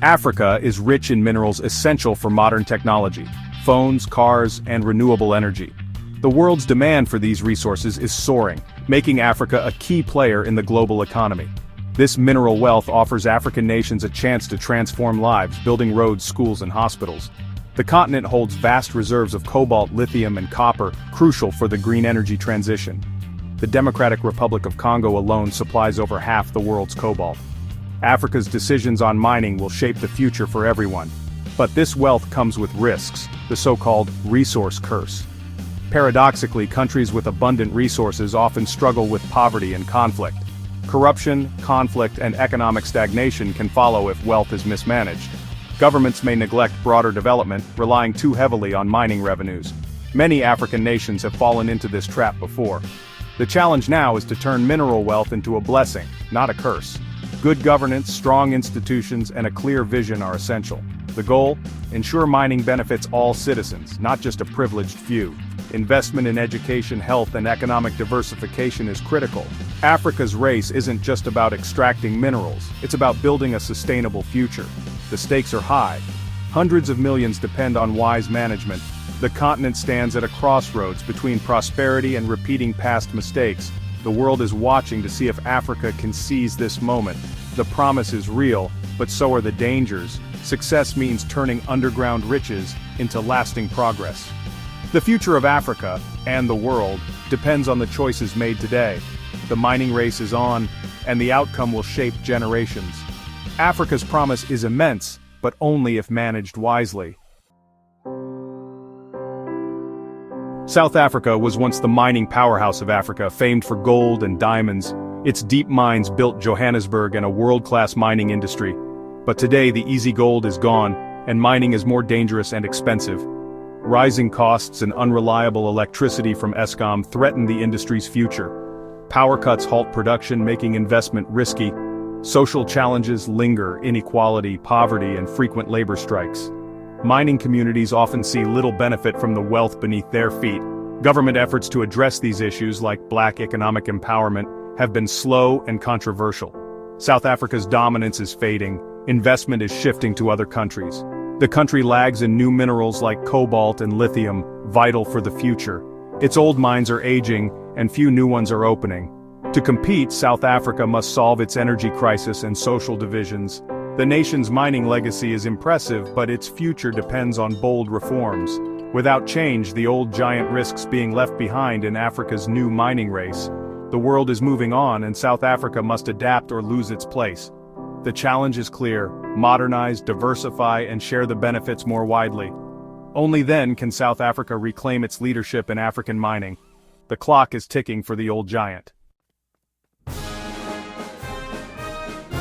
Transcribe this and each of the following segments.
Africa is rich in minerals essential for modern technology, phones, cars, and renewable energy. The world's demand for these resources is soaring, making Africa a key player in the global economy. This mineral wealth offers African nations a chance to transform lives, building roads, schools, and hospitals. The continent holds vast reserves of cobalt, lithium, and copper, crucial for the green energy transition. The Democratic Republic of Congo alone supplies over half the world's cobalt. Africa's decisions on mining will shape the future for everyone. But this wealth comes with risks, the so-called resource curse. Paradoxically, countries with abundant resources often struggle with poverty and conflict. Corruption, conflict, and economic stagnation can follow if wealth is mismanaged. Governments may neglect broader development, relying too heavily on mining revenues. Many African nations have fallen into this trap before. The challenge now is to turn mineral wealth into a blessing, not a curse. Good governance, strong institutions, and a clear vision are essential. The goal? Ensure mining benefits all citizens, not just a privileged few. Investment in education, health, and economic diversification is critical. Africa's race isn't just about extracting minerals, it's about building a sustainable future. The stakes are high. Hundreds of millions depend on wise management. The continent stands at a crossroads between prosperity and repeating past mistakes. The world is watching to see if Africa can seize this moment. The promise is real, but so are the dangers. Success means turning underground riches into lasting progress. The future of Africa, and the world, depends on the choices made today. The mining race is on, and the outcome will shape generations. Africa's promise is immense, but only if managed wisely. South Africa was once the mining powerhouse of Africa, famed for gold and diamonds. Its deep mines built Johannesburg and a world-class mining industry. But today the easy gold is gone, and mining is more dangerous and expensive. Rising costs and unreliable electricity from Eskom threaten the industry's future. Power cuts halt production, making investment risky. Social challenges linger: inequality, poverty, and frequent labor strikes. Mining communities often see little benefit from the wealth beneath their feet. Government efforts to address these issues, like Black economic empowerment, have been slow and controversial. South Africa's dominance is fading. Investment is shifting to other countries. The country lags in new minerals like cobalt and lithium, vital for the future. Its old mines are aging, and few new ones are opening. To compete, South Africa must solve its energy crisis and social divisions. The nation's mining legacy is impressive, but its future depends on bold reforms. Without change, the old giant risks being left behind in Africa's new mining race. The world is moving on, and South Africa must adapt or lose its place. The challenge is clear: modernize, diversify, and share the benefits more widely. Only then can South Africa reclaim its leadership in African mining. The clock is ticking for the old giant.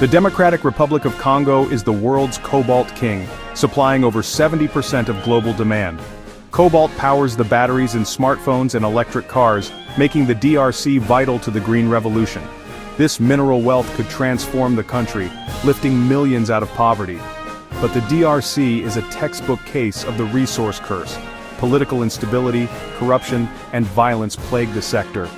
The Democratic Republic of Congo is the world's cobalt king, supplying over 70% of global demand. Cobalt powers the batteries in smartphones and electric cars, making the DRC vital to the green revolution. This mineral wealth could transform the country, lifting millions out of poverty. But the DRC is a textbook case of the resource curse. Political instability, corruption, and violence plague the sector.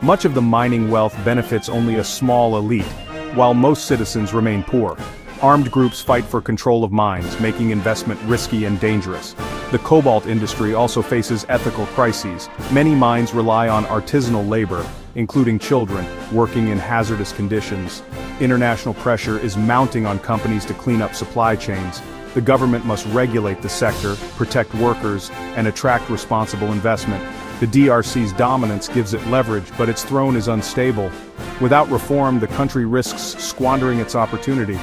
Much of the mining wealth benefits only a small elite, while most citizens remain poor. Armed groups fight for control of mines, making investment risky and dangerous. The cobalt industry also faces ethical crises. Many mines rely on artisanal labor, including children, working in hazardous conditions. International pressure is mounting on companies to clean up supply chains. The government must regulate the sector, protect workers, and attract responsible investment. The DRC's dominance gives it leverage, but its throne is unstable. Without reform, the country risks squandering its opportunity.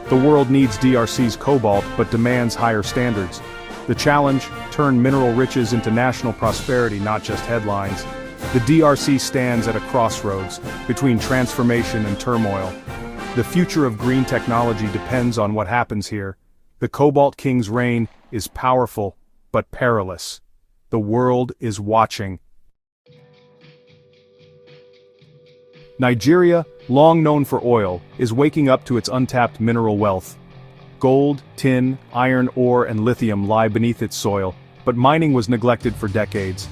The world needs DRC's cobalt, but demands higher standards. The challenge: turn mineral riches into national prosperity, not just headlines. The DRC stands at a crossroads, between transformation and turmoil. The future of green technology depends on what happens here. The Cobalt King's reign is powerful, but perilous. The world is watching. Nigeria, long known for oil, is waking up to its untapped mineral wealth. Gold, tin, iron ore, and lithium lie beneath its soil, but mining was neglected for decades.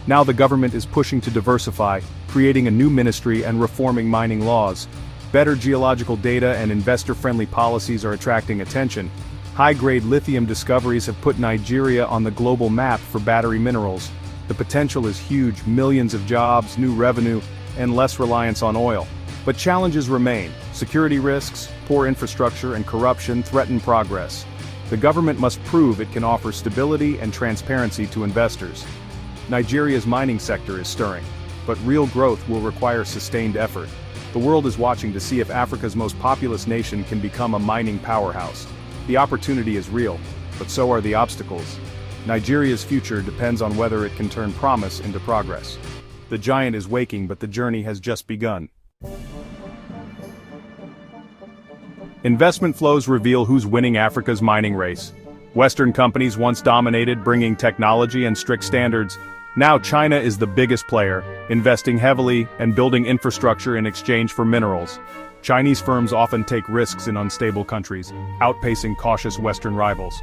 Now the government is pushing to diversify, creating a new ministry and reforming mining laws. Better geological data and investor-friendly policies are attracting attention. High-grade lithium discoveries have put Nigeria on the global map for battery minerals. The potential is huge: millions of jobs, new revenue, and less reliance on oil. But challenges remain. Security risks, poor infrastructure, and corruption threaten progress. The government must prove it can offer stability and transparency to investors. Nigeria's mining sector is stirring, but real growth will require sustained effort. The world is watching to see if Africa's most populous nation can become a mining powerhouse. The opportunity is real, but so are the obstacles. Nigeria's future depends on whether it can turn promise into progress. The giant is waking, but the journey has just begun. Investment flows reveal who's winning Africa's mining race. Western companies once dominated, bringing technology and strict standards. Now China is the biggest player, investing heavily and building infrastructure in exchange for minerals. Chinese firms often take risks in unstable countries, outpacing cautious Western rivals.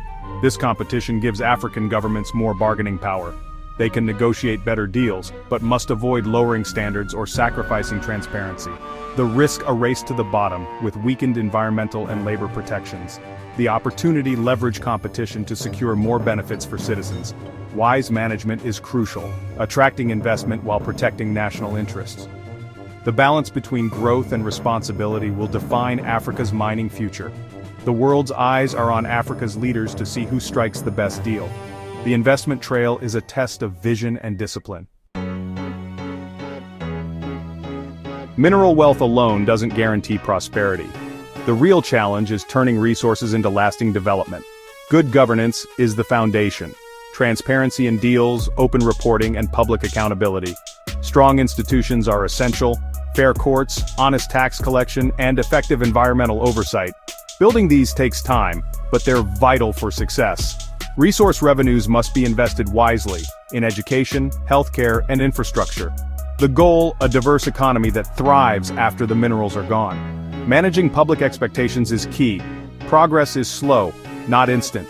This competition gives African governments more bargaining power. They can negotiate better deals, but must avoid lowering standards or sacrificing transparency. The risk a race to the bottom, with weakened environmental and labor protections. The opportunity leverage competition to secure more benefits for citizens. Wise management is crucial, attracting investment while protecting national interests. The balance between growth and responsibility will define Africa's mining future. The world's eyes are on Africa's leaders to see who strikes the best deal. The investment trail is a test of vision and discipline. Mineral wealth alone doesn't guarantee prosperity. The real challenge is turning resources into lasting development. Good governance is the foundation. Transparency in deals, open reporting, and public accountability. Strong institutions are essential. Fair courts, honest tax collection, and effective environmental oversight. Building these takes time, but they're vital for success. Resource revenues must be invested wisely, in education, healthcare, and infrastructure. The goal, a diverse economy that thrives after the minerals are gone. Managing public expectations is key. Progress is slow, not instant.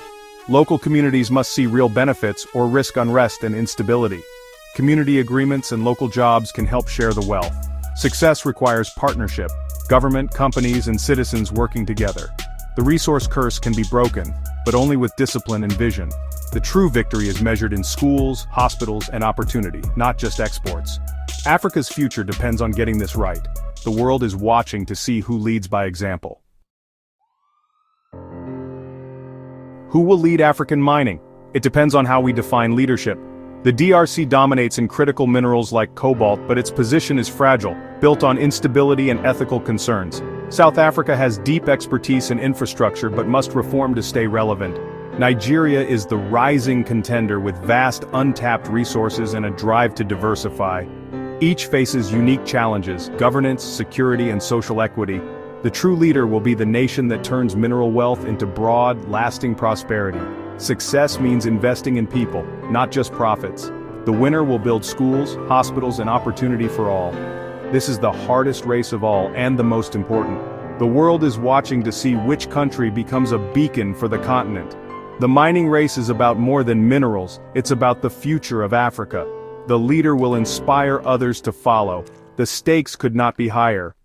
Local communities must see real benefits or risk unrest and instability. Community agreements and local jobs can help share the wealth. Success requires partnership, government, companies, and citizens working together. The resource curse can be broken, but only with discipline and vision. The true victory is measured in schools, hospitals, and opportunity, not just exports. Africa's future depends on getting this right. The world is watching to see who leads by example. Who will lead African mining? It depends on how we define leadership. The DRC dominates in critical minerals like cobalt, but its position is fragile, built on instability and ethical concerns. South Africa has deep expertise in infrastructure but must reform to stay relevant. Nigeria is the rising contender with vast untapped resources and a drive to diversify. Each faces unique challenges: governance, security, and social equity. The true leader will be the nation that turns mineral wealth into broad, lasting prosperity. Success means investing in people, not just profits. The winner will build schools, hospitals, and opportunity for all. This is the hardest race of all and the most important. The world is watching to see which country becomes a beacon for the continent. The mining race is about more than minerals, it's about the future of Africa. The leader will inspire others to follow. The stakes could not be higher.